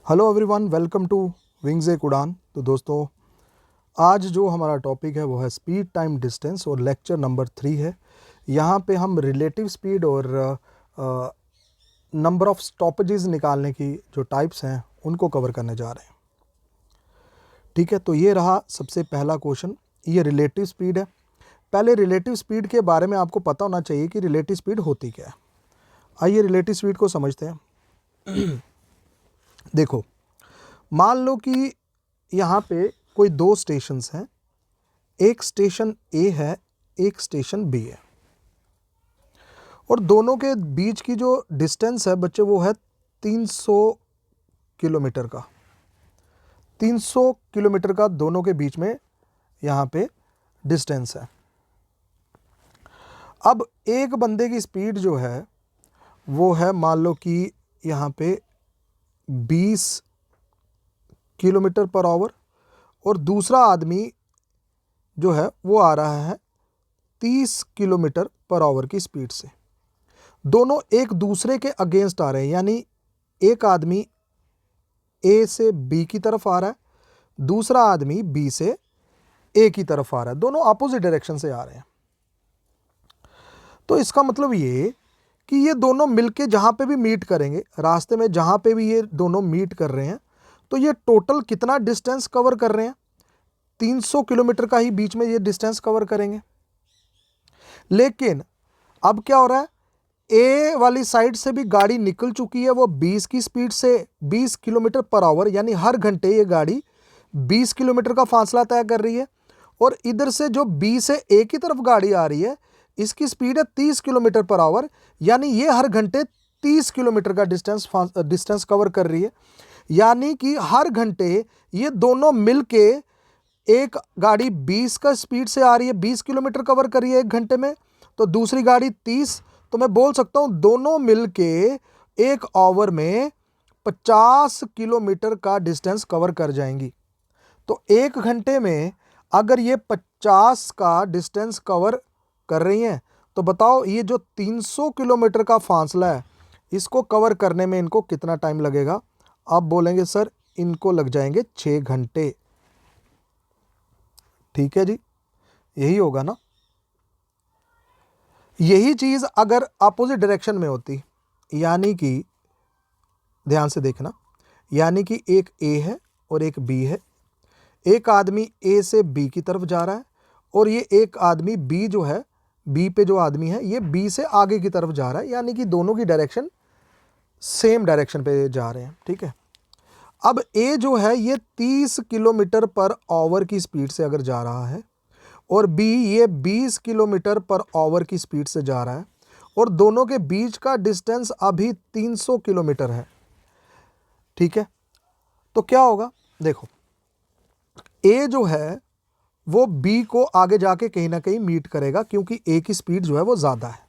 Hello everyone, welcome to wings एक उड़ान। तो दोस्तों, आज जो हमारा टॉपिक है वो है स्पीड टाइम डिस्टेंस और लेक्चर नंबर 3 है। यहाँ पे हम रिलेटिव स्पीड और नंबर ऑफ स्टॉपेजेस निकालने की जो टाइप्स हैं उनको कवर करने जा रहे हैं। ठीक है, तो ये रहा सबसे पहला क्वेश्चन। ये रिलेटिव स्पीड है। पहले रिलेटिव स्पीड के बारे में आपको पता होना चाहिए कि रिलेटिव स्पीड होती क्या है। आइए रिलेटिव स्पीड को समझते हैं। देखो, मान लो कि यहाँ पे कोई दो स्टेशंस हैं, एक स्टेशन ए है, एक स्टेशन बी है, और दोनों के बीच की जो डिस्टेंस है बच्चे वो है 300 किलोमीटर का। 300 किलोमीटर का दोनों के बीच में यहाँ पे डिस्टेंस है। अब एक बंदे की स्पीड जो है वो है, मान लो कि यहाँ पे 20 किलोमीटर पर आवर, और दूसरा आदमी जो है वो आ रहा है 30 किलोमीटर पर आवर की स्पीड से। दोनों एक दूसरे के अगेंस्ट आ रहे हैं, यानी एक आदमी ए से बी की तरफ आ रहा है, दूसरा आदमी बी से ए की तरफ आ रहा है। दोनों अपोजिट डायरेक्शन से आ रहे हैं। तो इसका मतलब ये कि ये दोनों मिलके जहाँ पे भी मीट करेंगे, रास्ते में जहाँ पे भी ये दोनों मीट कर रहे हैं, तो ये टोटल कितना डिस्टेंस कवर कर रहे हैं? 300 किलोमीटर का ही बीच में ये डिस्टेंस कवर करेंगे। लेकिन अब क्या हो रहा है, ए वाली साइड से भी गाड़ी निकल चुकी है, वो 20 की स्पीड से 20 किलोमीटर पर आवर, यानी हर घंटे ये गाड़ी 20 किलोमीटर का फासला तय कर रही है। और इधर से जो बी से ए की तरफ गाड़ी आ रही है, इसकी स्पीड है 30 किलोमीटर पर आवर, यानी ये हर घंटे 30 किलोमीटर का डिस्टेंस कवर कर रही है। यानी कि हर घंटे ये दोनों मिलके, एक गाड़ी 20 का स्पीड से आ रही है, 20 किलोमीटर कवर कर रही है एक घंटे में, तो दूसरी गाड़ी 30, तो मैं बोल सकता हूं दोनों मिलके एक आवर में 50 किलोमीटर का डिस्टेंस कवर कर जाएंगी। तो एक घंटे में अगर ये 50 का डिस्टेंस कवर कर रही हैं, तो बताओ ये जो 300 किलोमीटर का फासला है, इसको कवर करने में इनको कितना टाइम लगेगा? आप बोलेंगे सर इनको लग जाएंगे 6 घंटे। ठीक है जी, यही होगा ना। यही चीज अगर अपोजिट डायरेक्शन में होती, यानी कि ध्यान से देखना, यानी कि एक ए है और एक बी है। एक आदमी ए से बी की तरफ जा रहा है, और ये एक आदमी बी जो है, बी पे जो आदमी है ये बी से आगे की तरफ जा रहा है, यानी कि दोनों की डायरेक्शन सेम डायरेक्शन पे जा रहे हैं। ठीक है, अब ए जो है ये 30 किलोमीटर पर आवर की स्पीड से अगर जा रहा है, और बी ये 20 किलोमीटर पर आवर की स्पीड से जा रहा है, और दोनों के बीच का डिस्टेंस अभी 300 किलोमीटर है। ठीक है, तो क्या होगा? देखो, ए जो है वो बी को आगे जाके कहीं ना कहीं मीट करेगा, क्योंकि ए की स्पीड जो है वो ज़्यादा है।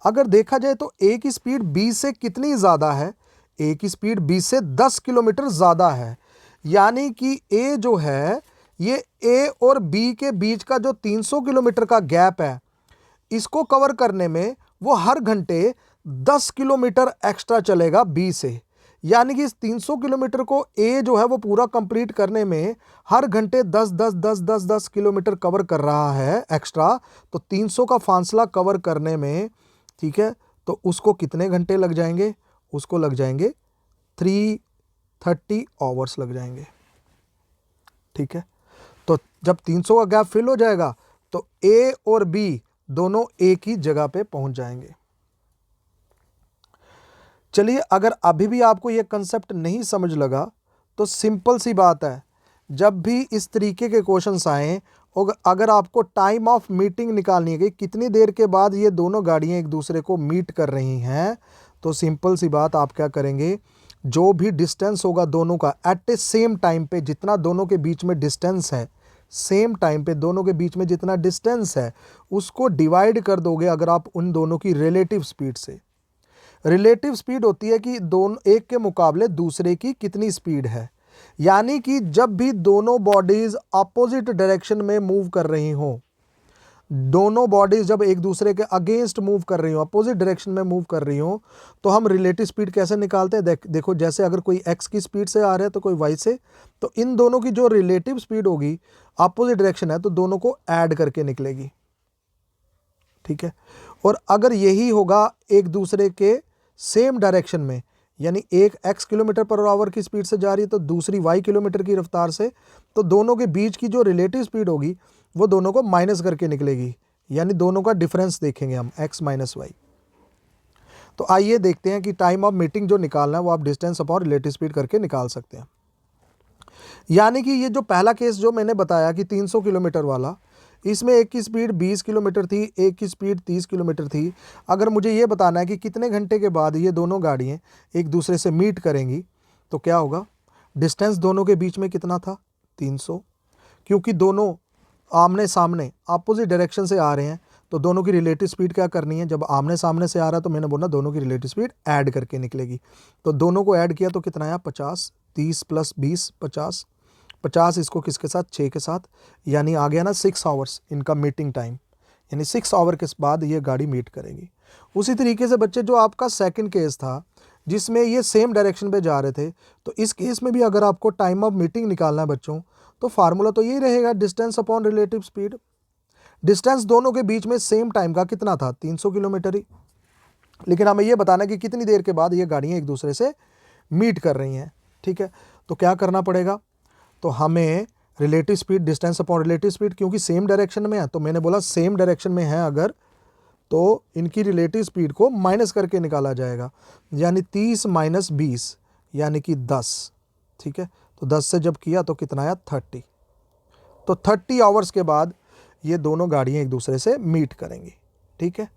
अगर देखा जाए तो ए की स्पीड बी से कितनी ज़्यादा है? ए की स्पीड बी से 10 किलोमीटर ज़्यादा है। यानी कि ए जो है, ये ए और बी के बीच का जो 300 किलोमीटर का गैप है, इसको कवर करने में वो हर घंटे 10 किलोमीटर एक्स्ट्रा चलेगा बी से। यानी कि इस 300 किलोमीटर को ए जो है वो पूरा कंप्लीट करने में हर घंटे 10 किलोमीटर कवर कर रहा है एक्स्ट्रा। तो 300 का फासला कवर करने में, ठीक है, तो उसको कितने घंटे लग जाएंगे? उसको लग जाएंगे 330 आवर्स लग जाएंगे। ठीक है, तो जब 300 का गैप फिल हो जाएगा तो ए और बी दोनों एक ही जगह पे पहुंच जाएंगे। चलिए, अगर अभी भी आपको यह कंसेप्ट नहीं समझ लगा तो सिंपल सी बात है, जब भी इस तरीके के क्वेश्चंस आए और अगर आपको टाइम ऑफ मीटिंग निकालनी है कि कितनी देर के बाद ये दोनों गाड़ियां एक दूसरे को मीट कर रही हैं, तो सिंपल सी बात आप क्या करेंगे, जो भी डिस्टेंस होगा दोनों का एट ए सेम टाइम पे, जितना दोनों के बीच में डिस्टेंस है, सेम टाइम पे दोनों के बीच में जितना डिस्टेंस है, उसको डिवाइड कर दोगे अगर आप उन दोनों की रिलेटिव स्पीड से। रिलेटिव स्पीड होती है कि दोनों एक के मुकाबले दूसरे की कितनी स्पीड है। यानी कि जब भी दोनों बॉडीज अपोजिट डायरेक्शन में मूव कर रही हों, दोनों बॉडीज जब एक दूसरे के अगेंस्ट मूव कर रही हो, अपोजिट डायरेक्शन में मूव कर रही हो, तो हम रिलेटिव स्पीड कैसे निकालते हैं? देखो जैसे अगर कोई x की स्पीड से आ रहा है तो कोई y से, तो इन दोनों की जो रिलेटिव स्पीड होगी, अपोजिट डायरेक्शन है तो दोनों को ऐड करके निकलेगी, ठीक है। और अगर यही होगा एक दूसरे के सेम डायरेक्शन में, यानी एक x किलोमीटर पर आवर की स्पीड से जा रही है तो दूसरी y किलोमीटर की रफ्तार से, तो दोनों के बीच की जो रिलेटिव स्पीड होगी वो दोनों को माइनस करके निकलेगी, यानी दोनों का डिफरेंस देखेंगे हम x माइनस वाई। तो आइए देखते हैं कि टाइम ऑफ मीटिंग जो निकालना है वो आप डिस्टेंस अपॉन रिलेटिव स्पीड करके निकाल सकते हैं। यानी कि ये जो पहला केस जो मैंने बताया कि 300 किलोमीटर वाला, इसमें एक की स्पीड 20 किलोमीटर थी, एक की स्पीड 30 किलोमीटर थी। अगर मुझे ये बताना है कि कितने घंटे के बाद ये दोनों गाड़ियाँ एक दूसरे से मीट करेंगी, तो क्या होगा? डिस्टेंस दोनों के बीच में कितना था? 300। क्योंकि दोनों आमने सामने अपोजिट डायरेक्शन से आ रहे हैं, तो दोनों की रिलेटिव स्पीड क्या करनी है? जब आमने सामने से आ रहा है तो मैंने बोला दोनों की रिलेटिव स्पीड ऐड करके निकलेगी। तो दोनों को ऐड किया तो कितना आया? 50। 30 + 20 50। 50 इसको किसके साथ? 6 के साथ, यानी आ गया ना 6 आवर्स इनका मीटिंग टाइम, यानी 6 आवर के बाद ये गाड़ी मीट करेगी। उसी तरीके से बच्चे जो आपका सेकंड केस था जिसमें ये सेम डायरेक्शन पे जा रहे थे, तो इस केस में भी अगर आपको टाइम ऑफ मीटिंग निकालना है बच्चों, तो फार्मूला तो यही रहेगा, distance upon relative speed. Distance दोनों के बीच में सेम टाइम का कितना था? 300 किलोमीटर ही। लेकिन हमें ये बताना है कि कितनी देर के बाद ये गाड़ियाँ एक दूसरे से मीट कर रही हैं, ठीक है। तो क्या करना पड़ेगा? तो हमें relative speed, distance upon relative speed, क्योंकि सेम डायरेक्शन में है, तो मैंने बोला सेम डायरेक्शन में है अगर, तो इनकी रिलेटिव स्पीड को माइनस करके निकाला जाएगा, यानी 30 - 20 यानी कि 10, ठीक है। तो 10 से जब किया तो कितना आया? 30। तो 30 आवर्स के बाद ये दोनों गाड़ियाँ एक दूसरे से मीट करेंगी, ठीक है।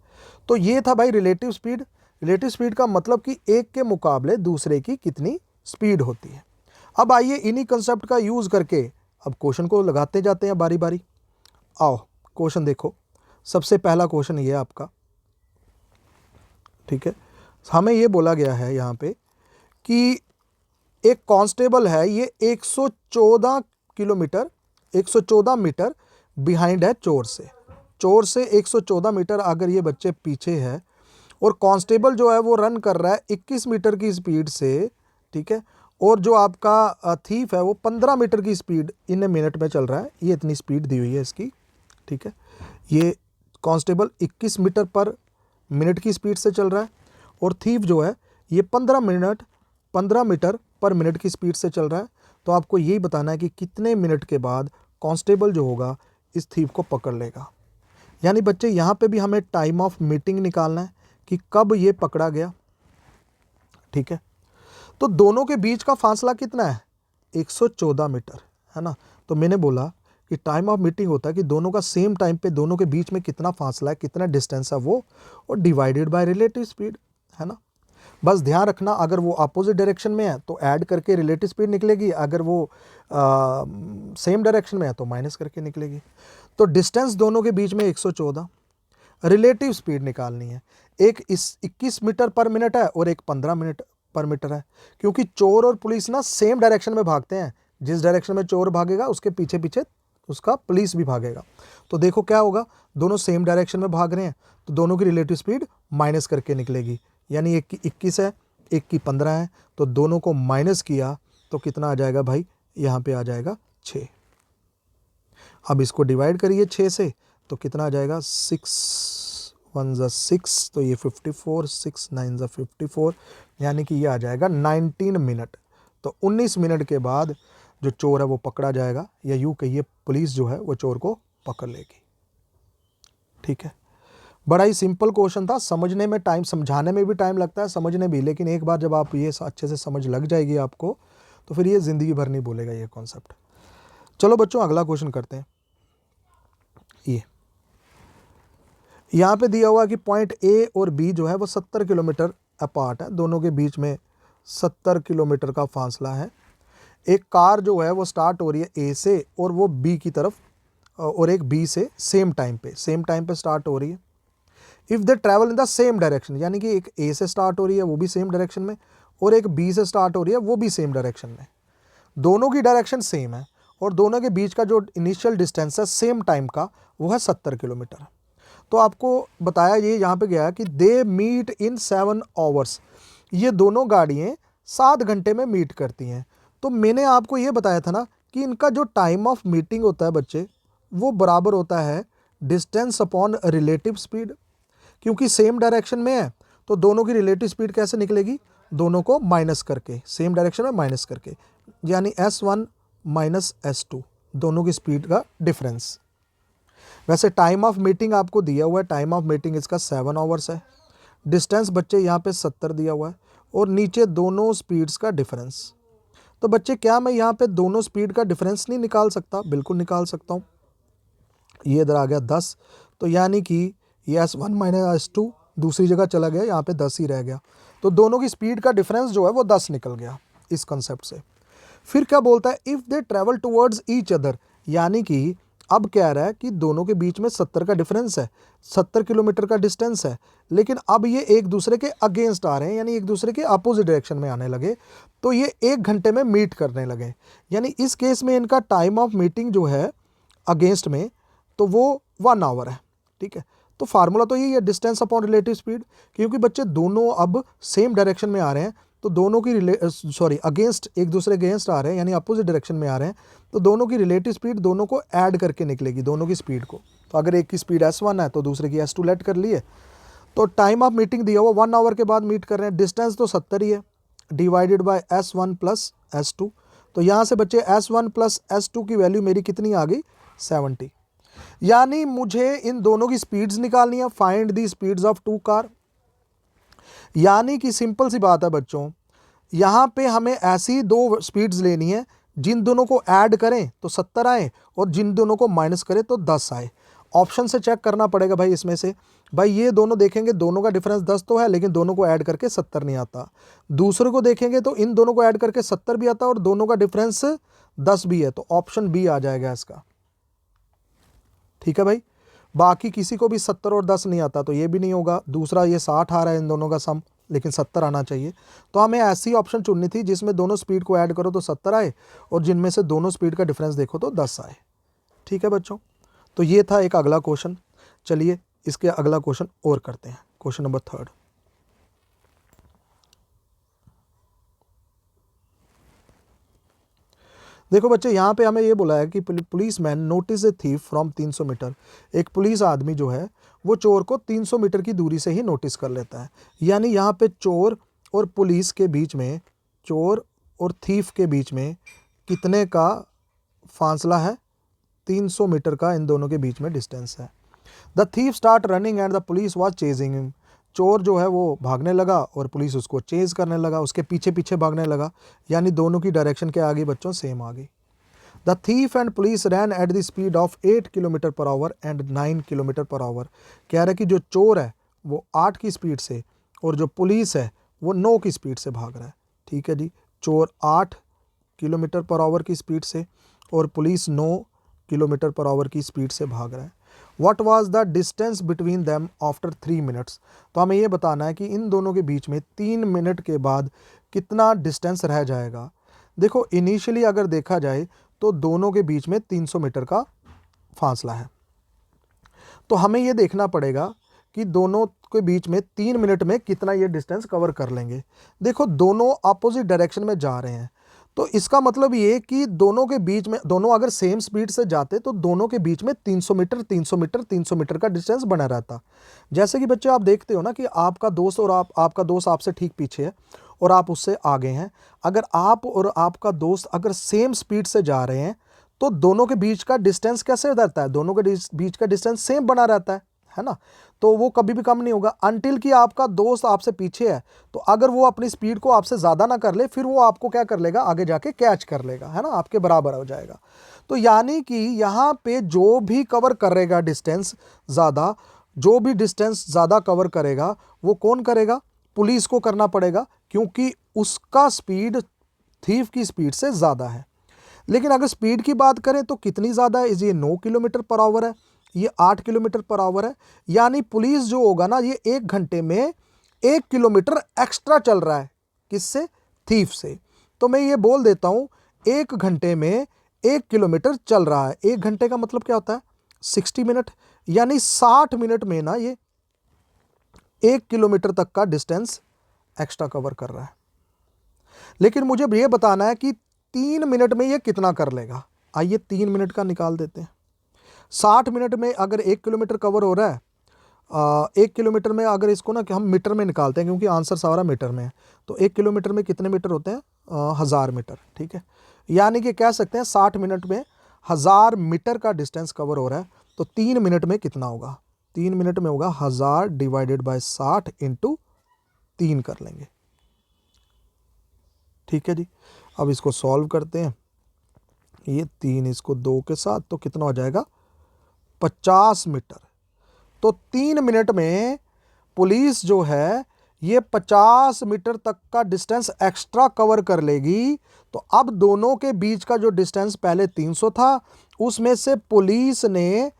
तो ये था भाई रिलेटिव स्पीड। रिलेटिव स्पीड का मतलब कि एक के मुकाबले दूसरे की कितनी स्पीड होती है। अब आइए इन्हीं कंसेप्ट का यूज़ करके अब क्वेश्चन को लगाते जाते हैं बारी बारी। आओ क्वेश्चन देखो। सबसे पहला क्वेश्चन ये आपका, ठीक है। हमें ये बोला गया है यहाँ पे कि एक कांस्टेबल है, ये 114 किलोमीटर 114 मीटर बिहाइंड है चोर से। चोर से 114 मीटर अगर ये बच्चे पीछे है, और कांस्टेबल जो है वो रन कर रहा है 21 मीटर की स्पीड से, ठीक है। और जो आपका थीफ है वो 15 मीटर की स्पीड इन मिनट में चल रहा है, ये इतनी स्पीड दी हुई है इसकी, ठीक है। ये कांस्टेबल 21 मीटर पर मिनट की स्पीड से चल रहा है, और थीफ जो है ये 15 मीटर पर मिनट की स्पीड से चल रहा है। तो आपको यही बताना है कि कितने मिनट के बाद कांस्टेबल जो होगा इस थीफ को पकड़ लेगा। यानी बच्चे यहाँ पे भी हमें टाइम ऑफ मीटिंग निकालना है कि कब ये पकड़ा गया, ठीक है। तो दोनों के बीच का फासला कितना है? 114 मीटर, है ना। तो मैंने बोला कि टाइम ऑफ मीटिंग होता है कि दोनों का सेम टाइम पे दोनों के बीच में कितना फासला है, कितना डिस्टेंस है वो, और डिवाइडेड बाय रिलेटिव स्पीड, है ना। बस ध्यान रखना, अगर वो अपोजिट डायरेक्शन में है तो ऐड करके रिलेटिव स्पीड निकलेगी, अगर वो सेम डायरेक्शन में है तो माइनस करके निकलेगी। तो डिस्टेंस दोनों के बीच में 114, रिलेटिव स्पीड निकालनी है। एक 21 मीटर पर मिनट है और एक 15 मिनट पर मीटर है, क्योंकि चोर और पुलिस ना सेम डायरेक्शन में भागते हैं। जिस डायरेक्शन में चोर भागेगा उसके पीछे पीछे उसका पुलिस भी भागेगा। तो देखो क्या होगा, दोनों सेम डायरेक्शन में भाग रहे हैं तो दोनों की रिलेटिव स्पीड माइनस करके निकलेगी, यानी एक की 21 है, एक की 15 है, तो दोनों को माइनस किया तो कितना आ जाएगा भाई? यहाँ पे आ जाएगा 6। अब इसको डिवाइड करिए 6 से तो कितना आ जाएगा? 6 1 ज़ा 6, तो ये 54, 6 9 ज़ा 54, यानी कि ये आ जाएगा 19 मिनट। तो 19 मिनट के बाद जो चोर है वो पकड़ा जाएगा, या यूँ कहिए पुलिस जो है वो चोर को पकड़ लेगी, ठीक है। बड़ा ही सिंपल क्वेश्चन था, समझने में टाइम, समझाने में भी टाइम लगता है, समझने भी, लेकिन एक बार जब आप ये अच्छे से समझ लग जाएगी आपको, तो फिर ये ज़िंदगी भर नहीं भूलेगा ये कॉन्सेप्ट। चलो बच्चों अगला क्वेश्चन करते हैं। ये यहाँ पे दिया हुआ कि पॉइंट ए और बी जो है वो 70 किलोमीटर अपार्ट है, दोनों के बीच में 70 किलोमीटर का फासला है। एक कार जो है वो स्टार्ट हो रही है ए से और वो बी की तरफ, और एक बी से सेम टाइम पे स्टार्ट हो रही है। If they travel in the same direction, यानी कि एक ए से स्टार्ट हो रही है वो भी सेम डायरेक्शन में, और एक बी से स्टार्ट हो रही है वो भी सेम डायरेक्शन में, दोनों की डायरेक्शन सेम है, और दोनों के बीच का जो इनिशियल डिस्टेंस है सेम टाइम का, वो है 70 किलोमीटर। तो आपको बताया ये यहाँ पे गया कि दे मीट इन 7 आवर्स, ये दोनों गाड़ियाँ 7 घंटे में मीट करती हैं। तो मैंने आपको ये बताया था ना कि इनका जो टाइम ऑफ मीटिंग होता है बच्चे, वो बराबर होता है डिस्टेंस अपॉन रिलेटिव स्पीड। क्योंकि सेम डायरेक्शन में है तो दोनों की रिलेटिव स्पीड कैसे निकलेगी, दोनों को माइनस करके, सेम डायरेक्शन में माइनस करके, यानी S1 माइनस S2, दोनों की स्पीड का डिफरेंस। वैसे टाइम ऑफ मीटिंग आपको दिया हुआ है, टाइम ऑफ मीटिंग इसका 7 आवर्स है। डिस्टेंस बच्चे यहाँ पे 70 दिया हुआ है और नीचे दोनों स्पीड्स का डिफरेंस। तो बच्चे क्या मैं यहाँ पे दोनों स्पीड का डिफरेंस नहीं निकाल सकता? बिल्कुल निकाल सकता हूँ। ये इधर आ गया 10, तो यानी कि ये S1 माइनस S2 दूसरी जगह चला गया, यहाँ पे 10 ही रह गया। तो दोनों की स्पीड का डिफरेंस जो है वो 10 निकल गया इस कंसेप्ट से। फिर क्या बोलता है, if they travel towards each other, यानी कि अब कह रहा है कि दोनों के बीच में 70 का डिफरेंस है, 70 किलोमीटर का डिस्टेंस है, लेकिन अब ये एक दूसरे के अगेंस्ट आ रहे हैं, यानी एक दूसरे के अपोजिट डायरेक्शन में आने लगे, तो ये 1 घंटे में मीट करने लगे। यानी इस केस में इनका टाइम ऑफ मीटिंग जो है अगेंस्ट में, तो वो 1 आवर है। ठीक है, तो फार्मूला तो यही है, डिस्टेंस अपॉन रिलेटिव स्पीड। क्योंकि बच्चे दोनों अब सेम डायरेक्शन में आ रहे हैं, तो दोनों की अगेंस्ट, एक दूसरे अगेंस्ट आ रहे हैं, यानी अपोजिट डायरेक्शन में आ रहे हैं, तो दोनों की रिलेटिव स्पीड दोनों को ऐड करके निकलेगी, दोनों की स्पीड को। तो अगर एक की स्पीड S1 है तो दूसरे की S2 लेट कर लिए। तो टाइम ऑफ मीटिंग दिया हुआ 1 आवर के बाद मीट कर रहे हैं, डिस्टेंस तो 70 ही है, divided by S1 plus S2। तो यहाँ से बच्चे S1 प्लस S2 की वैल्यू मेरी कितनी आ गई, 70। यानी मुझे इन दोनों की स्पीड्स निकालनी है, find the speeds of 2 car. यानी कि सिंपल सी बात है बच्चों, यहाँ पे हमें ऐसी 2 स्पीड्स लेनी है जिन दोनों को ऐड करें तो 70 आए और जिन दोनों को माइनस करें तो 10 आए। ऑप्शन से चेक करना पड़ेगा भाई इसमें से। भाई ये दोनों देखेंगे, दोनों का डिफरेंस 10 तो है, लेकिन दोनों को ऐड करके 70 नहीं आता। दूसरे को देखेंगे तो इन दोनों को ऐड करके 70 भी आता है और दोनों का डिफरेंस 10 भी है, तो ऑप्शन बी आ जाएगा इसका। ठीक है भाई, बाकी किसी को भी 70 और 10 नहीं आता तो ये भी नहीं होगा। दूसरा ये 60 आ रहा है इन दोनों का सम, लेकिन 70 आना चाहिए। तो हमें ऐसी ऑप्शन चुननी थी जिसमें दोनों स्पीड को ऐड करो तो 70 आए और जिनमें से दोनों स्पीड का डिफरेंस देखो तो 10 आए। ठीक है बच्चों, तो ये था एक अगला क्वेश्चन। चलिए इसके अगला क्वेश्चन और करते हैं, क्वेश्चन नंबर 3। देखो बच्चे, यहाँ पे हमें ये बोला है कि policeman notice a thief from 300 metre. एक पुलिस आदमी जो है वो चोर को 300 मीटर की दूरी से ही नोटिस कर लेता है। यानी यहाँ पे चोर और पुलिस के बीच में, चोर और थीफ के बीच में कितने का फासला है, 300 मीटर का इन दोनों के बीच में डिस्टेंस है। The thief start running and the police was chasing him. चोर जो है वो भागने लगा और पुलिस उसको चेज करने लगा, उसके पीछे पीछे भागने लगा। यानी दोनों की डायरेक्शन क्या आ गई बच्चों, सेम आ गई। The thief and police ran at the speed of 8 kilometre per hour and 9 kilometre per hour. कह रहा है कि जो चोर है वो 8 की स्पीड से और जो पुलिस है वो 9 की स्पीड से भाग रहा है। ठीक है जी, चोर 8 किलोमीटर पर आवर की स्पीड से और पुलिस 9 किलोमीटर पर आवर की स्पीड से भाग रहा है। What was the distance between them after 3 minutes? तो हमें ये बताना है कि इन दोनों के बीच में 3 मिनट के बाद कितना डिस्टेंस रह जाएगा। देखो इनिशियली अगर देखा जाए तो दोनों के बीच में 300 मीटर का फासला है, तो हमें ये देखना पड़ेगा कि दोनों के बीच में 3 मिनट में कितना ये डिस्टेंस कवर कर लेंगे। देखो दोनों अपोजिट डायरेक्शन में जा रहे हैं, तो इसका मतलब ये कि दोनों के बीच में, दोनों अगर सेम स्पीड से जाते तो दोनों के बीच में 300 मीटर 300 मीटर 300 मीटर का डिस्टेंस बना रहता। जैसे कि बच्चे आप देखते हो ना कि आपका दोस्त और आपका दोस्त आपसे ठीक पीछे है और आप उससे आगे हैं। अगर आप और आपका दोस्त अगर सेम स्पीड से जा रहे हैं तो दोनों के बीच का डिस्टेंस कैसे रहता है, दोनों के बीच का डिस्टेंस सेम बना रहता है ना। तो वो कभी भी कम नहीं होगा अनटिल कि आपका दोस्त आपसे पीछे है। तो अगर वो अपनी स्पीड को आपसे ज़्यादा ना कर ले, फिर वो आपको क्या कर लेगा, आगे जाके कैच कर लेगा, है ना, आपके बराबर हो जाएगा। तो यानी कि यहाँ पे जो भी कवर करेगा डिस्टेंस ज़्यादा, जो भी डिस्टेंस ज़्यादा कवर करेगा वो कौन करेगा, पुलिस को करना पड़ेगा, क्योंकि उसका स्पीड थीफ की स्पीड से ज़्यादा है। लेकिन अगर स्पीड की बात करें तो कितनी ज़्यादा है, ये 9 किलोमीटर पर आवर है, ये 8 किलोमीटर पर आवर है। यानी पुलिस जो होगा ना, ये 1 घंटे में 1 किलोमीटर एक्स्ट्रा चल रहा है, किससे, थीफ से। तो मैं ये बोल देता हूँ 1 घंटे में 1 किलोमीटर चल रहा है। 1 घंटे का मतलब क्या होता है 60 मिनट, यानी 60 मिनट में ना ये 1 किलोमीटर तक का डिस्टेंस एक्स्ट्रा कवर कर रहा है। लेकिन मुझे ये बताना है कि 3 मिनट में ये कितना कर लेगा। आइए 3 मिनट का निकाल देते हैं। 60 मिनट में अगर 1 किलोमीटर कवर हो रहा है, 1 किलोमीटर में अगर इसको ना कि हम मीटर में निकालते हैं क्योंकि आंसर सारा मीटर में है, तो 1 किलोमीटर में कितने मीटर होते हैं 1000 मीटर। ठीक है, यानी कि कह सकते हैं 60 मिनट में 1000 मीटर का डिस्टेंस कवर हो रहा है। तो 3 मिनट में कितना होगा, 3 मिनट में होगा 1000 डिवाइडेड बाय 60 इंटू 3 कर लेंगे। ठीक है जी, अब इसको सॉल्व करते हैं। ये 3 इसको 2 के साथ तो कितना हो जाएगा 50 मीटर। तो 3 मिनट में पुलिस जो है ये 50 मीटर तक का डिस्टेंस एक्स्ट्रा कवर कर लेगी। तो अब दोनों के बीच का जो डिस्टेंस पहले 300 था, उसमें से पुलिस ने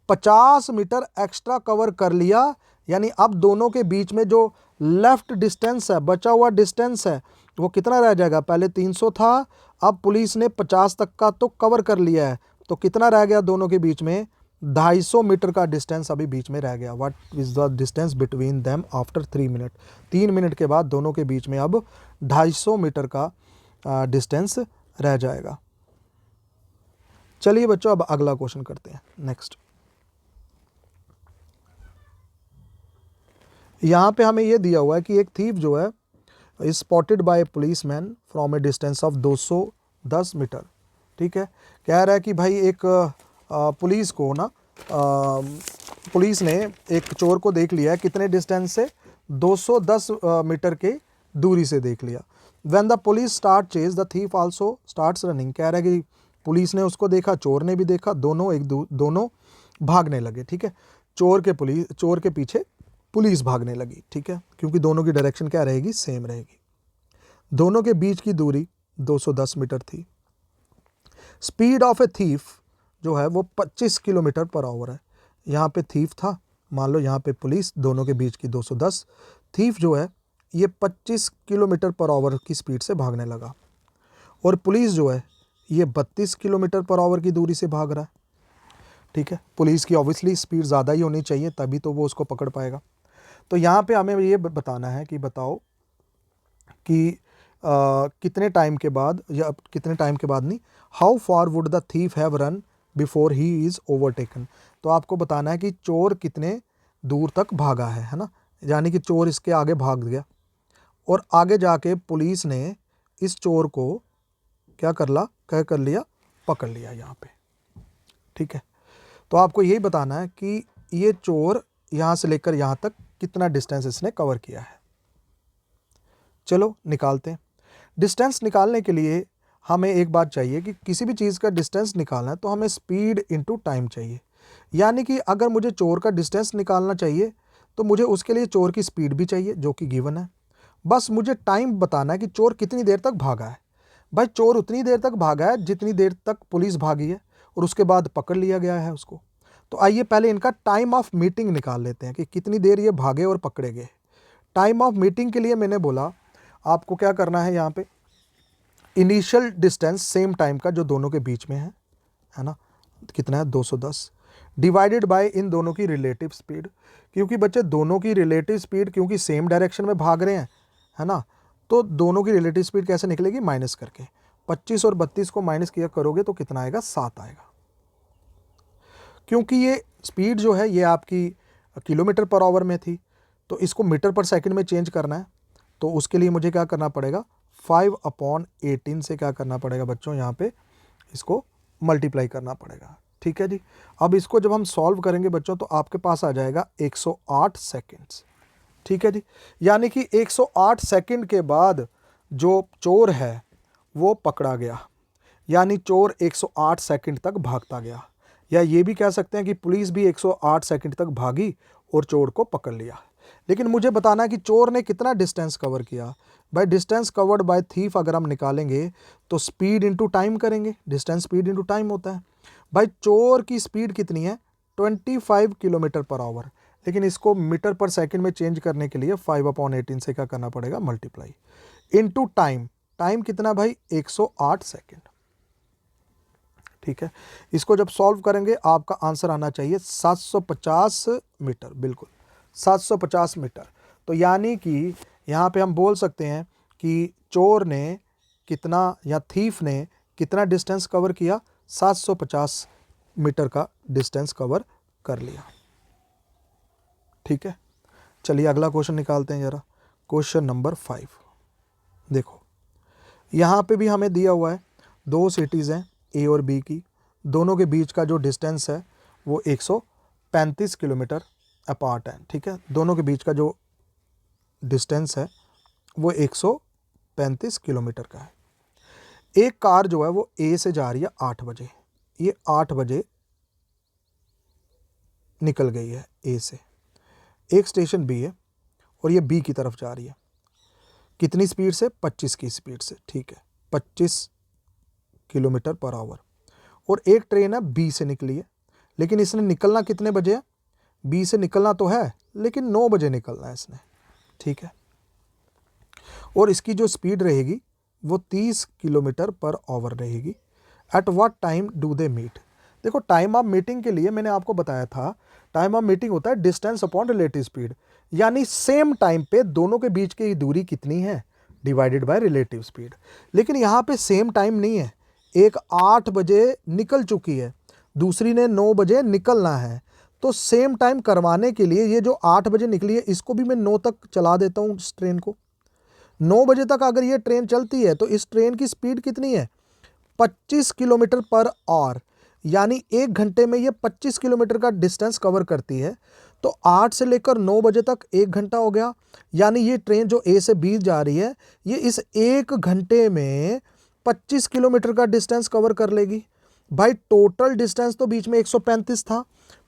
50 मीटर एक्स्ट्रा कवर कर लिया। यानी अब दोनों के बीच में जो लेफ्ट डिस्टेंस है, बचा हुआ डिस्टेंस है, वो कितना रह जाएगा, पहले 300 था, अब पुलिस ने 50 तक का तो कवर कर लिया है, तो कितना रह गया दोनों के बीच में 250 मीटर का डिस्टेंस अभी बीच में रह गया। What is the distance between them after 3 minute. 3 minute के बाद दोनों के बीच में अब 250 मीटर का डिस्टेंस रह जाएगा। चलिए बच्चों, अब अगला क्वेश्चन करते हैं। नेक्स्ट, यहाँ पे हमें ये दिया हुआ है कि एक थीफ जो है is spotted by a policeman from a distance of 210 metre. ठीक है, कह रहा है कि भाई एक पुलिस को ना पुलिस ने एक चोर को देख लिया है, कितने डिस्टेंस से 210 मीटर के दूरी से देख लिया। When the police start chase the thief also starts running. कह रहा है कि पुलिस ने उसको देखा, चोर ने भी देखा, दोनों भागने लगे। ठीक है, चोर के पीछे पुलिस भागने लगी। ठीक है, क्योंकि दोनों की डायरेक्शन क्या रहेगी, सेम रहेगी। दोनों के बीच की दूरी 210 मीटर थी। स्पीड ऑफ ए थीफ जो है वो 25 किलोमीटर पर आवर है। यहाँ पे थीफ था, मान लो यहाँ पे पुलिस, दोनों के बीच की 210, थीफ जो है ये 25 किलोमीटर पर आवर की स्पीड से भागने लगा, और पुलिस जो है ये 32 किलोमीटर पर आवर की दूरी से भाग रहा है। ठीक है, पुलिस की ऑब्वियसली स्पीड ज़्यादा ही होनी चाहिए, तभी तो वो उसको पकड़ पाएगा। तो यहाँ पे हमें ये बताना है कि बताओ कि कितने टाइम के बाद, या कितने टाइम के बाद नहीं, how far would the thief have run before he is overtaken. तो आपको बताना है कि चोर कितने दूर तक भागा है ना, यानी कि चोर इसके आगे भाग गया, और आगे जाके पुलिस ने इस चोर को क्या कर लिया, पकड़ लिया यहाँ पे। ठीक है, तो आपको यही बताना है कि ये चोर यहाँ से लेकर यहाँ तक कितना डिस्टेंस इसने कवर किया है। चलो निकालते हैं। डिस्टेंस निकालने के लिए हमें एक बात चाहिए कि किसी भी चीज़ का डिस्टेंस निकालना है तो हमें स्पीड इनटू टाइम चाहिए। यानी कि अगर मुझे चोर का डिस्टेंस निकालना चाहिए तो मुझे उसके लिए चोर की स्पीड भी चाहिए जो कि गिवन है। बस मुझे टाइम बताना है कि चोर कितनी देर तक भागा है। भाई चोर उतनी देर तक भागा है जितनी देर तक पुलिस भागी है, और उसके बाद पकड़ लिया गया है उसको। तो आइए पहले इनका टाइम ऑफ मीटिंग निकाल लेते हैं कि कितनी देर ये भागे और पकड़े गए। टाइम ऑफ मीटिंग के लिए मैंने बोला आपको क्या करना है, यहाँ पे इनिशियल डिस्टेंस सेम टाइम का जो दोनों के बीच में है ना, कितना है 210, डिवाइडेड बाय इन दोनों की रिलेटिव स्पीड। क्योंकि बच्चे दोनों की रिलेटिव स्पीड क्योंकि सेम डायरेक्शन में भाग रहे हैं, है ना, तो दोनों की रिलेटिव स्पीड कैसे निकलेगी, माइनस करके। 25 और 32 को माइनस किया करोगे तो कितना आएगा, 7 आएगा। क्योंकि ये स्पीड जो है ये आपकी किलोमीटर पर आवर में थी, तो इसको मीटर पर सेकंड में चेंज करना है, तो उसके लिए मुझे क्या करना पड़ेगा, 5/18 से क्या करना पड़ेगा बच्चों, यहाँ पे इसको मल्टीप्लाई करना पड़ेगा। ठीक है जी, अब इसको जब हम सॉल्व करेंगे बच्चों तो आपके पास आ जाएगा 108 सेकेंड्स। ठीक है जी, यानी कि 108 सेकंड के बाद जो चोर है वो पकड़ा गया, यानी चोर 108 सेकंड तक भागता गया। या ये भी कह सकते हैं कि पुलिस भी 108 सेकंड तक भागी और चोर को पकड़ लिया। लेकिन मुझे बताना है कि चोर ने कितना डिस्टेंस कवर किया। भाई डिस्टेंस कवर्ड बाय थीफ अगर हम निकालेंगे तो स्पीड इनटू टाइम करेंगे, डिस्टेंस स्पीड इनटू टाइम होता है। भाई चोर की स्पीड कितनी है, 25 किलोमीटर पर आवर, लेकिन इसको मीटर पर सेकंड में चेंज करने के लिए 5/18 से क्या करना पड़ेगा, मल्टीप्लाई, इनटू टाइम। टाइम कितना भाई, 108 सेकंड। ठीक है, इसको जब सॉल्व करेंगे आपका आंसर आना चाहिए 750 मीटर, बिल्कुल 750 मीटर। तो यानी कि यहाँ पे हम बोल सकते हैं कि चोर ने कितना या थीफ ने कितना डिस्टेंस कवर किया, 750 मीटर का डिस्टेंस कवर कर लिया। ठीक है, चलिए अगला क्वेश्चन निकालते हैं जरा। क्वेश्चन नंबर 5 देखो, यहाँ पे भी हमें दिया हुआ है दो सिटीज़ हैं ए और बी की, दोनों के बीच का जो डिस्टेंस है वो 135 किलोमीटर अपार्ट है। ठीक है, दोनों के बीच का जो डिस्टेंस है वो 135 किलोमीटर का है। एक कार जो है वो ए से जा रही है 8 बजे, ये 8 बजे निकल गई है ए से, एक स्टेशन बी है और ये बी की तरफ जा रही है। कितनी स्पीड से? 25 की स्पीड से। ठीक है, 25 किलोमीटर पर आवर। और एक ट्रेन है बी से निकली है, लेकिन इसने निकलना कितने बजे है? बी से निकलना तो है लेकिन 9 बजे निकलना है इसने। ठीक है, और इसकी जो स्पीड रहेगी वो 30 किलोमीटर पर आवर रहेगी। At what time do they meet? देखो, टाइम ऑफ मीटिंग के लिए मैंने आपको बताया था, टाइम ऑफ मीटिंग होता है डिस्टेंस अपॉन रिलेटिव स्पीड, यानी सेम टाइम पे दोनों के बीच की दूरी कितनी है डिवाइडेड बाय रिलेटिव स्पीड। लेकिन यहाँ पे सेम टाइम नहीं है, एक 8 बजे निकल चुकी है, दूसरी ने 9 बजे निकलना है। तो सेम टाइम करवाने के लिए ये जो 8 बजे निकली है इसको भी मैं 9 तक चला देता हूँ इस ट्रेन को। 9 बजे तक अगर ये ट्रेन चलती है तो इस ट्रेन की स्पीड कितनी है? 25 किलोमीटर पर आवर, यानी 1 घंटे में ये 25 किलोमीटर का डिस्टेंस कवर करती है। तो 8 से लेकर 9 बजे तक 1 घंटा हो गया, यानी ये ट्रेन जो ए से बी जा रही है ये इस 1 घंटे में 25 किलोमीटर का डिस्टेंस कवर कर लेगी। भाई टोटल डिस्टेंस तो बीच में 135 था,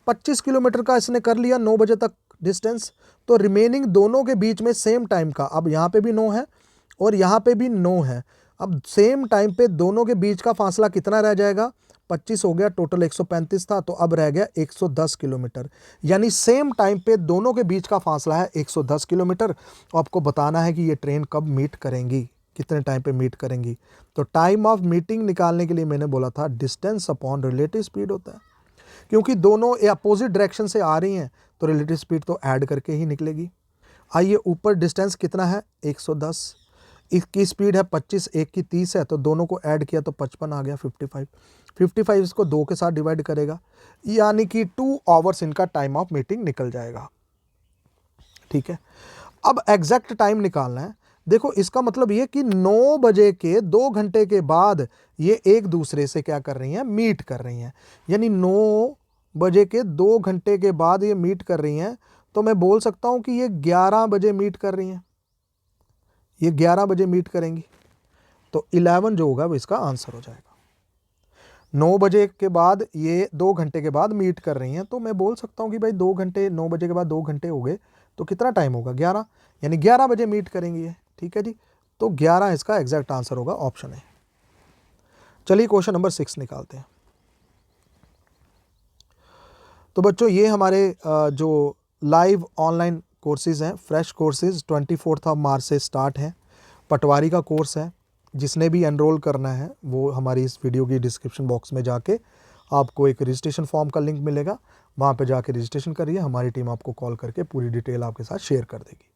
25 किलोमीटर का इसने कर लिया 9 बजे तक डिस्टेंस, तो रिमेनिंग दोनों के बीच में सेम टाइम का, अब यहाँ पे भी 9 है और यहाँ पे भी 9 है, अब सेम टाइम पे दोनों के बीच का फासला कितना रह जाएगा? 25 हो गया, टोटल 135 था, तो अब रह गया 110 किलोमीटर। यानी सेम टाइम पे दोनों के बीच का फासला है 110 किलोमीटर। आपको बताना है कि ये ट्रेन कब मीट करेंगी, कितने टाइम पे मीट करेंगी। तो टाइम ऑफ मीटिंग निकालने के लिए मैंने बोला था डिस्टेंस अपॉन रिलेटिव स्पीड होता है, क्योंकि दोनों अपोजिट डायरेक्शन से आ रही हैं तो रिलेटिव स्पीड तो ऐड करके ही निकलेगी। आइए, ऊपर डिस्टेंस कितना है? 110, इसकी स्पीड है 25, एक की 30 है, तो दोनों को ऐड किया तो 55 आ गया, 55 इसको 2 के साथ डिवाइड करेगा, यानी कि 2 आवर्स इनका टाइम ऑफ मीटिंग निकल जाएगा। ठीक है, अब एग्जैक्ट टाइम निकालना है। देखो, इसका मतलब ये कि 9 बजे के 2 घंटे के बाद ये एक दूसरे से क्या कर रही हैं? मीट कर रही हैं। यानी 9 बजे के 2 घंटे के बाद ये मीट कर रही हैं, तो मैं बोल सकता हूं कि ये 11 बजे मीट कर रही हैं, ये 11 बजे मीट करेंगी। तो 11 जो होगा वो इसका आंसर हो जाएगा। 9 बजे के बाद ये 2 घंटे के बाद मीट कर रही हैं, तो मैं बोल सकता हूं कि भाई 2 घंटे, 9 बजे के बाद 2 घंटे हो गए तो कितना टाइम होगा? 11, यानी 11 बजे मीट करेंगी ये। ठीक है जी, तो 11 इसका एग्जैक्ट आंसर होगा, ऑप्शन है। चलिए क्वेश्चन नंबर 6 निकालते हैं। तो बच्चों, ये हमारे जो लाइव ऑनलाइन कोर्सेज हैं, फ्रेश कोर्सेज 24 मार्च से स्टार्ट हैं। पटवारी का कोर्स है, जिसने भी एनरोल करना है वो हमारी इस वीडियो की डिस्क्रिप्शन बॉक्स में जाके आपको एक रजिस्ट्रेशन फॉर्म का लिंक मिलेगा, वहाँ पे जाके रजिस्ट्रेशन करिए, हमारी टीम आपको कॉल करके पूरी डिटेल आपके साथ शेयर कर देगी।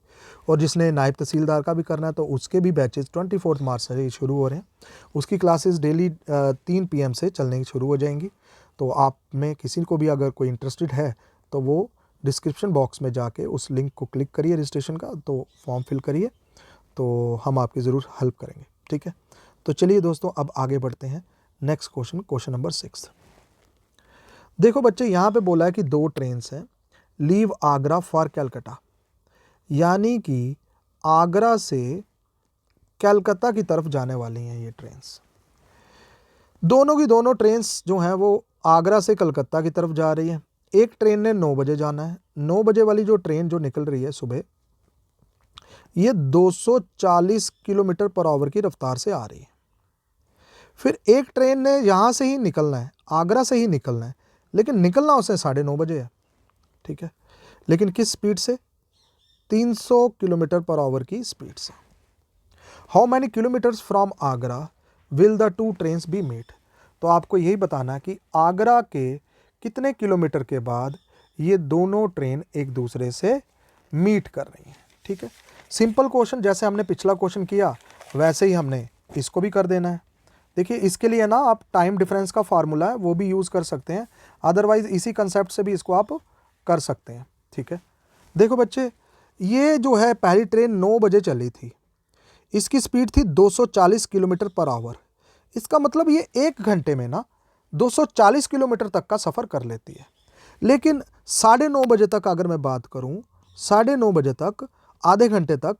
और जिसने नायब तहसीलदार का भी करना है तो उसके भी बैचेस 24 मार्च से ही शुरू हो रहे हैं। उसकी क्लासेस डेली 3 PM से चलने शुरू हो जाएंगी। तो आप में किसी को भी अगर कोई इंटरेस्टेड है तो वो डिस्क्रिप्शन बॉक्स में जाके उस लिंक को क्लिक करिए रजिस्ट्रेशन का, तो फॉर्म फिल करिए, तो हम आपकी ज़रूर हेल्प करेंगे। ठीक है, तो चलिए दोस्तों, अब आगे बढ़ते हैं। Next question number 6। देखो बच्चे, यहाँ पे बोला है कि 2 ट्रेन्स हैं, लीव आगरा फॉर कलकत्ता, यानी कि आगरा से कलकत्ता की तरफ जाने वाली हैं ये ट्रेन्स। दोनों की दोनों ट्रेन्स जो हैं वो आगरा से कलकत्ता की तरफ जा रही हैं। एक ट्रेन ने 9 बजे जाना है, 9 बजे वाली जो ट्रेन जो निकल रही है सुबह, ये 240 किलोमीटर पर आवर की रफ्तार से आ रही है। फिर एक ट्रेन ने यहाँ से ही निकलना है, आगरा से ही निकलना है, लेकिन निकलना उसे 9:30 बजे है। ठीक है, लेकिन किस स्पीड से? 300 किलोमीटर पर आवर की स्पीड से। How many kilometres from Agra will the 2 trains be meet? तो आपको यही बताना है कि आगरा के कितने किलोमीटर के बाद ये दोनों ट्रेन एक दूसरे से मीट कर रही हैं। ठीक है, सिंपल क्वेश्चन, जैसे हमने पिछला क्वेश्चन किया वैसे ही हमने इसको भी कर देना है। देखिए इसके लिए ना आप टाइम डिफरेंस का फार्मूला है वो भी यूज़ कर सकते हैं, अदरवाइज इसी कंसेप्ट से भी इसको आप कर सकते हैं। ठीक है, देखो बच्चे, ये जो है पहली ट्रेन 9 बजे चली थी, इसकी स्पीड थी 240 किलोमीटर पर आवर। इसका मतलब ये 1 घंटे में ना 240 किलोमीटर तक का सफ़र कर लेती है। लेकिन 9:30 बजे तक अगर मैं बात करूं, 9:30 बजे तक, आधे घंटे तक,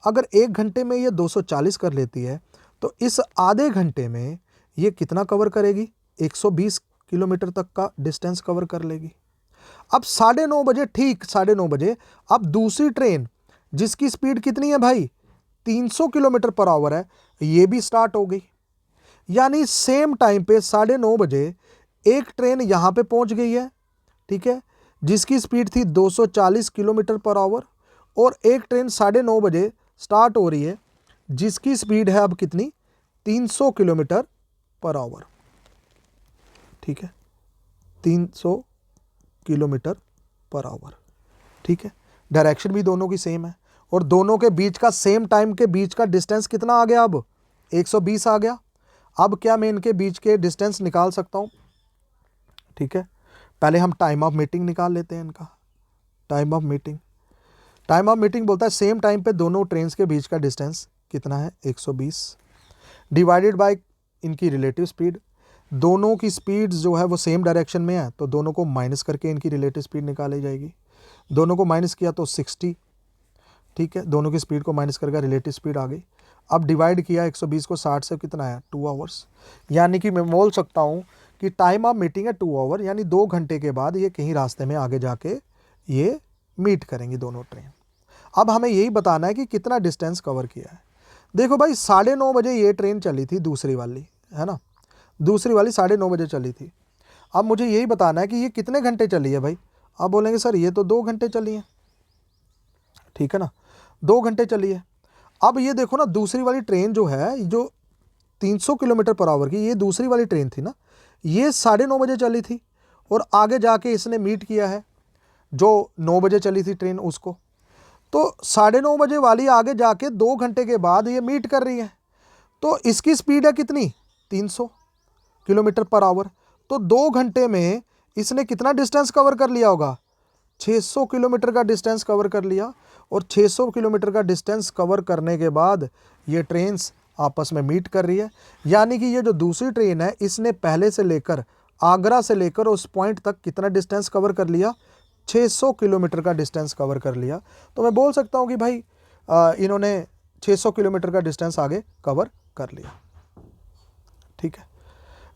अगर 1 घंटे में ये 240 कर लेती है तो इस आधे घंटे में ये कितना कवर करेगी? 120 किलोमीटर तक का डिस्टेंस कवर कर लेगी। अब 9:30 बजे, ठीक 9:30 बजे, अब दूसरी ट्रेन जिसकी स्पीड कितनी है भाई? 300 किलोमीटर पर आवर है, ये भी स्टार्ट हो गई। यानी सेम टाइम पे 9:30 बजे एक ट्रेन यहाँ पे पहुँच गई है, ठीक है, जिसकी स्पीड थी 240 किलोमीटर पर आवर, और एक ट्रेन 9:30 बजे स्टार्ट हो रही है जिसकी स्पीड है अब कितनी? 300 किलोमीटर पर आवर। ठीक है, 300 किलोमीटर पर आवर। ठीक है, डायरेक्शन भी दोनों की सेम है और दोनों के बीच का सेम टाइम के बीच का डिस्टेंस कितना आ गया? अब 120 आ गया। अब क्या मैं इनके बीच के डिस्टेंस निकाल सकता हूँ? ठीक है, पहले हम टाइम ऑफ मीटिंग निकाल लेते हैं इनका। टाइम ऑफ मीटिंग बोलता है सेम टाइम पे दोनों ट्रेन्स के बीच का डिस्टेंस कितना है? 120 डिवाइडेड बाय इनकी रिलेटिव स्पीड। दोनों की स्पीड्स जो है वो सेम डायरेक्शन में है तो दोनों को माइनस करके इनकी रिलेटिव स्पीड निकाली जाएगी। दोनों को माइनस किया तो 60। ठीक है, दोनों की स्पीड को माइनस करके रिलेटिव स्पीड आ गई। अब डिवाइड किया 120 को 60 से, कितना आया? 2 आवर्स। यानी कि मैं बोल सकता हूँ कि टाइम ऑफ मीटिंग है 2 आवर, यानी 2 घंटे के बाद ये कहीं रास्ते में आगे जाके ये मीट करेंगी दोनों ट्रेन। अब हमें यही बताना है कि कितना डिस्टेंस कवर किया है। देखो भाई 9:30 बजे ये ट्रेन चली थी, दूसरी वाली, है ना, दूसरी वाली 9:30 बजे चली थी। अब मुझे यही बताना है कि ये कितने घंटे चली है भाई? अब बोलेंगे सर ये तो 2 घंटे चली है। ठीक है ना, 2 घंटे चली है। अब ये देखो ना, दूसरी वाली ट्रेन जो है, जो 300 किलोमीटर पर आवर की, ये दूसरी वाली ट्रेन थी ना, ये 9:30 बजे चली थी और आगे जाके इसने मीट किया है जो 9 बजे चली थी ट्रेन उसको। तो 9:30 बजे वाली आगे जाके 2 घंटे के बाद ये मीट कर रही है, तो इसकी स्पीड है कितनी? 300 किलोमीटर पर आवर। तो 2 घंटे में इसने कितना डिस्टेंस कवर कर लिया होगा? 600 किलोमीटर का डिस्टेंस कवर कर लिया। और 600 किलोमीटर का डिस्टेंस कवर करने के बाद ये ट्रेन्स आपस में मीट कर रही है। यानी कि ये जो दूसरी ट्रेन है इसने पहले से लेकर, आगरा से लेकर उस पॉइंट तक कितना डिस्टेंस कवर कर लिया? 600 किलोमीटर का डिस्टेंस कवर कर लिया। तो मैं बोल सकता हूँ कि भाई इन्होंने 600 किलोमीटर का डिस्टेंस आगे कवर कर लिया। ठीक है,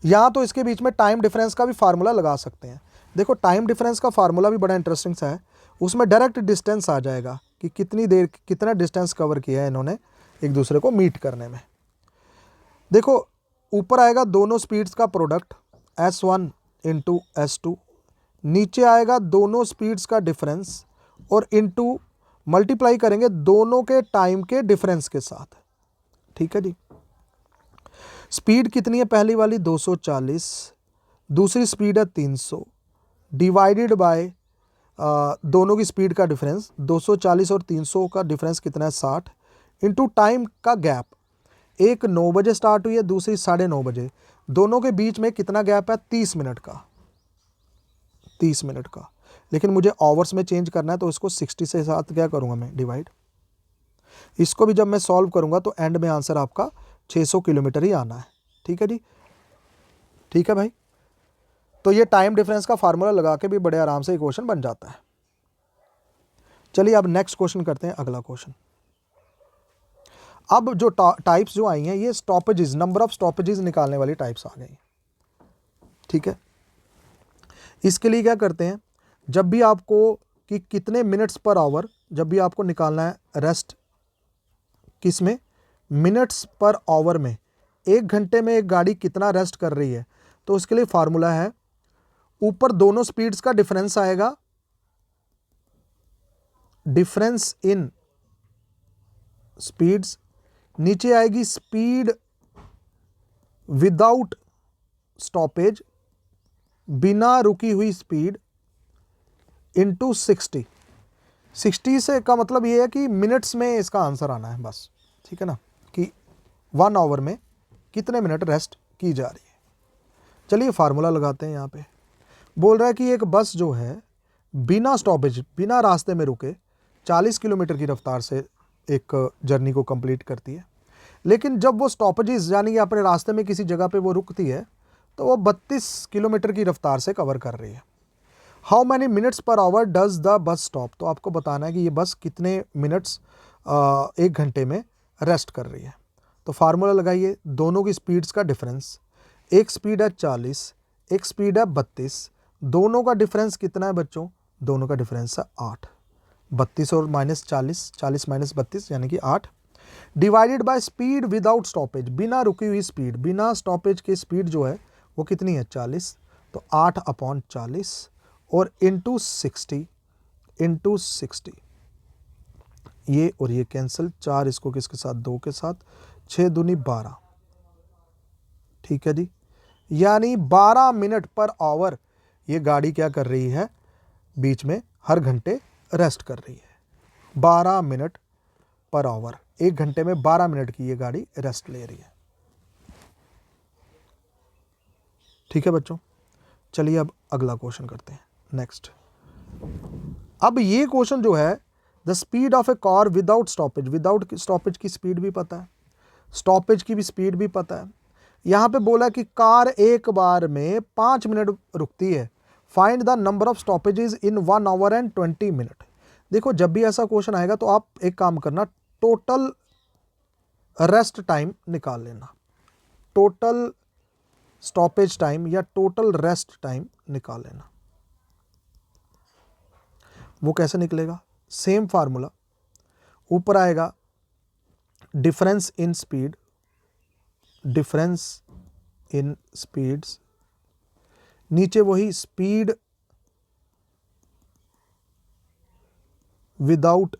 यहाँ तो इसके बीच में टाइम डिफरेंस का भी फार्मूला लगा सकते हैं। देखो टाइम डिफरेंस का फार्मूला भी बड़ा इंटरेस्टिंग सा है, उसमें डायरेक्ट डिस्टेंस आ जाएगा कि कितनी देर, कितना डिस्टेंस कवर किया है इन्होंने एक दूसरे को मीट करने में। देखो ऊपर आएगा दोनों स्पीड्स का प्रोडक्ट S1 इंटू S2, नीचे आएगा दोनों स्पीड्स का डिफरेंस और इंटू मल्टीप्लाई करेंगे दोनों के टाइम के डिफरेंस के साथ। ठीक है जी, स्पीड कितनी है? पहली वाली 240, दूसरी स्पीड है 300, डिवाइडेड बाय दोनों की स्पीड का डिफरेंस 240 और 300 का डिफरेंस कितना है? 60, इंटू टाइम का गैप, एक 9 बजे स्टार्ट हुई है, दूसरी 9:30 बजे, दोनों के बीच में कितना गैप है? 30 मिनट का, 30 मिनट का। लेकिन मुझे आवर्स में चेंज करना है तो इसको 60 से साथ क्या करूँगा मैं? डिवाइड। इसको भी जब मैं सॉल्व करूँगा तो एंड में आंसर आपका 600 किलोमीटर ही आना है। ठीक है जी, ठीक है भाई। तो ये टाइम डिफरेंस का फार्मूला लगा के भी बड़े आराम से ये क्वेश्चन बन जाता है। चलिए अब नेक्स्ट क्वेश्चन करते हैं, अगला क्वेश्चन। अब जो टाइप्स जो आई हैं ये स्टॉपेजेस, नंबर ऑफ स्टॉपेजेस निकालने वाली टाइप्स आ गई। ठीक है, इसके लिए क्या करते हैं, जब भी आपको कि कितने मिनट्स पर आवर, जब भी आपको निकालना है रेस्ट, किस में? मिनट्स पर आवर में। 1 घंटे में एक गाड़ी कितना रेस्ट कर रही है, तो उसके लिए फार्मूला है, ऊपर दोनों स्पीड्स का डिफरेंस आएगा, डिफरेंस इन स्पीड्स, नीचे आएगी स्पीड विदाउट स्टॉपेज बिना रुकी हुई स्पीड इंटू 60। 60 से का मतलब ये है कि मिनट्स में इसका आंसर आना है बस, ठीक है ना, कि 1 आवर में कितने मिनट रेस्ट की जा रही है। चलिए फार्मूला लगाते हैं। यहाँ पे बोल रहा है कि एक बस जो है बिना स्टॉपेज, बिना रास्ते में रुके 40 किलोमीटर की रफ्तार से एक जर्नी को कंप्लीट करती है, लेकिन जब वो स्टॉपेजेस यानी कि अपने रास्ते में किसी जगह पे वो रुकती है तो वो 32 किलोमीटर की रफ्तार से कवर कर रही है। How many minutes per hour does the bus stop, तो आपको बताना है कि ये बस कितने मिनट्स एक घंटे में रेस्ट कर रही है। तो फार्मूला लगाइए, दोनों की स्पीड्स का डिफरेंस, एक स्पीड है 40, एक स्पीड है 32, दोनों का डिफरेंस कितना है बच्चों, दोनों का डिफरेंस है 8। 32 और -40, 40 - 32 यानी कि 8, divided by speed without stoppage, बिना रुकी हुई स्पीड, बिना स्टॉपेज की स्पीड जो है वो कितनी है 40, तो 8/40 और इंटू 60, ये और ये कैंसिल, 4 इसको किसके साथ, 2 के साथ, 6 दूनी 12, ठीक है जी। यानी 12 मिनट पर आवर ये गाड़ी क्या कर रही है, बीच में हर घंटे रेस्ट कर रही है। 12 मिनट पर आवर, एक घंटे में 12 मिनट की ये गाड़ी रेस्ट ले रही है। ठीक है बच्चों, चलिए अब अगला क्वेश्चन करते हैं, नेक्स्ट। अब ये क्वेश्चन जो है, the speed of A car without stoppage, without stoppage की स्पीड भी पता है, स्टॉपेज की भी स्पीड भी पता है। यहाँ पे बोला कि कार एक बार में 5 मिनट रुकती है, find the number of stoppages in 1 our and 20 minute. देखो जब भी ऐसा क्वेश्चन आएगा तो आप एक काम करना, टोटल रेस्ट टाइम निकाल लेना, टोटल स्टॉपेज टाइम या टोटल रेस्ट टाइम निकाल लेना। वो कैसे निकलेगा, सेम फार्मूला, ऊपर आएगा difference in speed, difference in speeds, नीचे वही speed without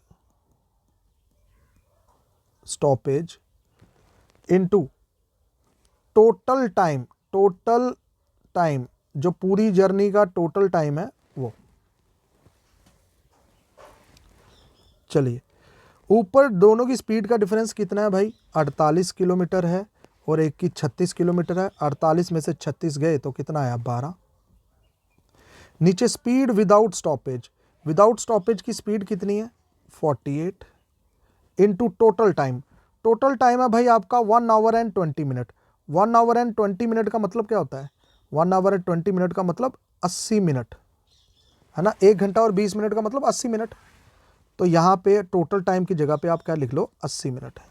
stoppage into total time, total time जो पूरी जर्नी का टोटल टाइम है वो। चलिए ऊपर दोनों की स्पीड का डिफरेंस कितना है भाई, 48 किलोमीटर है और एक की 36 किलोमीटर है, 48 में से 36 गए तो कितना आया 12। नीचे speed without stoppage, without stoppage की स्पीड कितनी है 48 into total time, total time है भाई आपका 1 our and 20 minute. 1 our and 20 minute का मतलब क्या होता है, 1 आवर एंड 20 मिनट का मतलब 80 मिनट है ना, 1 घंटा और 20 मिनट का मतलब 80 मिनट। तो यहाँ पे टोटल टाइम की जगह पे आप क्या लिख लो, 80 मिनट है।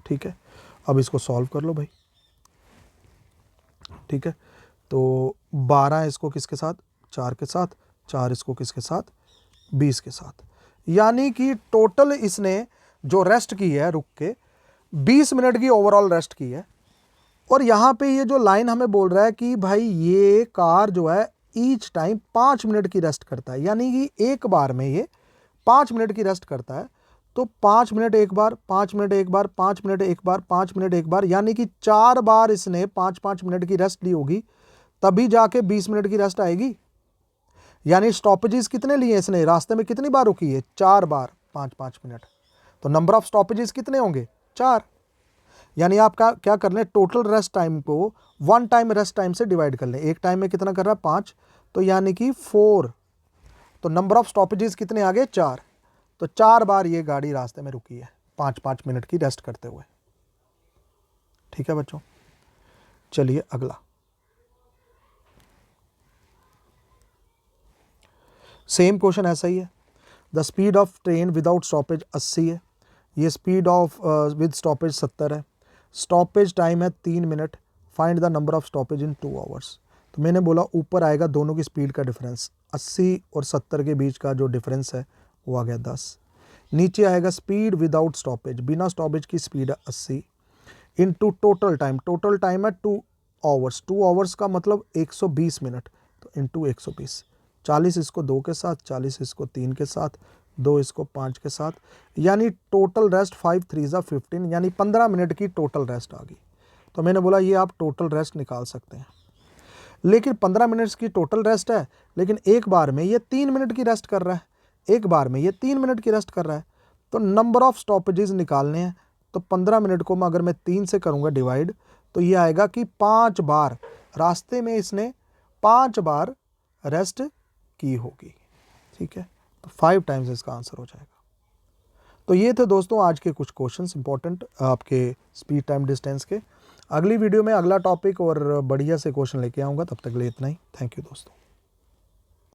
ठीक है, अब इसको सॉल्व कर लो भाई। ठीक है, तो 12 इसको किसके साथ, 4 के साथ, 4 इसको किसके साथ, 20 के साथ, यानी कि टोटल इसने जो रेस्ट की है रुक के 20 मिनट की ओवरऑल रेस्ट की है। और यहाँ पे ये जो लाइन हमें बोल रहा है कि भाई ये कार जो है ईच टाइम 5 मिनट की रेस्ट करता है, यानी कि एक बार में ये 5 मिनट की रेस्ट करता है। तो 5 मिनट एक बार, 5 मिनट एक बार, 5 मिनट एक बार, 5 मिनट एक बार, यानी कि 4 बार इसने 5-5 मिनट की रेस्ट ली होगी, तभी जाके 20 मिनट की रेस्ट आएगी। यानी स्टॉपेजेस कितने लिए इसने, रास्ते में कितनी बार रुकी है, 4 बार 5-5 मिनट। तो नंबर ऑफ स्टॉपेजेस कितने होंगे, 4। यानी आप क्या कर लें, टोटल रेस्ट टाइम को 1 टाइम रेस्ट टाइम से डिवाइड कर लें। एक टाइम में कितना कर रहा है 5, तो यानी कि 4। तो नंबर ऑफ स्टॉपेजेस कितने आ गए 4। तो 4 बार ये गाड़ी रास्ते में रुकी है 5-5 मिनट की रेस्ट करते हुए। ठीक है बच्चों, चलिए अगला। सेम क्वेश्चन ऐसा ही है, the speed of train without stoppage 80 है, ये स्पीड ऑफ विद स्टॉपेज 70 है, स्टॉपेज टाइम है 3 minute, find the number of stoppage in 2 hours. तो मैंने बोला ऊपर आएगा दोनों की स्पीड का डिफरेंस, 80 और 70 के बीच का जो डिफरेंस है वो आ गया 10। नीचे आएगा स्पीड विदाउट स्टॉपेज, बिना स्टॉपेज की स्पीड है 80 into total time, total time है 2 आवर्स, 2 आवर्स का मतलब 120 मिनट, तो इनटू 120, 40 इसको 2 के साथ, 40 इसको 3 के साथ, 2 इसको 5 के साथ, यानी टोटल रेस्ट 5 3 ज़ा 15, यानी 15 मिनट की टोटल रेस्ट आ गई। तो मैंने बोला ये आप टोटल रेस्ट निकाल सकते हैं। लेकिन 15 मिनट्स की टोटल रेस्ट है, लेकिन एक बार में ये 3 मिनट की रेस्ट कर रहा है, एक बार में ये 3 मिनट की रेस्ट कर रहा है। तो नंबर ऑफ स्टॉपेजेस निकालने हैं। तो 15 मिनट को अगर मैं 3 से करूँगा डिवाइड, तो ये आएगा कि 5 बार रास्ते में इसने 5 बार रेस्ट की होगी। ठीक है, तो 5 टाइम्स इसका आंसर हो जाएगा। तो ये थे दोस्तों आज के कुछ क्वेश्चंस इंपॉर्टेंट आपके स्पीड टाइम डिस्टेंस के। अगली वीडियो में अगला टॉपिक और बढ़िया से क्वेश्चन लेके आऊँगा। तब तक के लिए इतना ही। थैंक यू दोस्तों।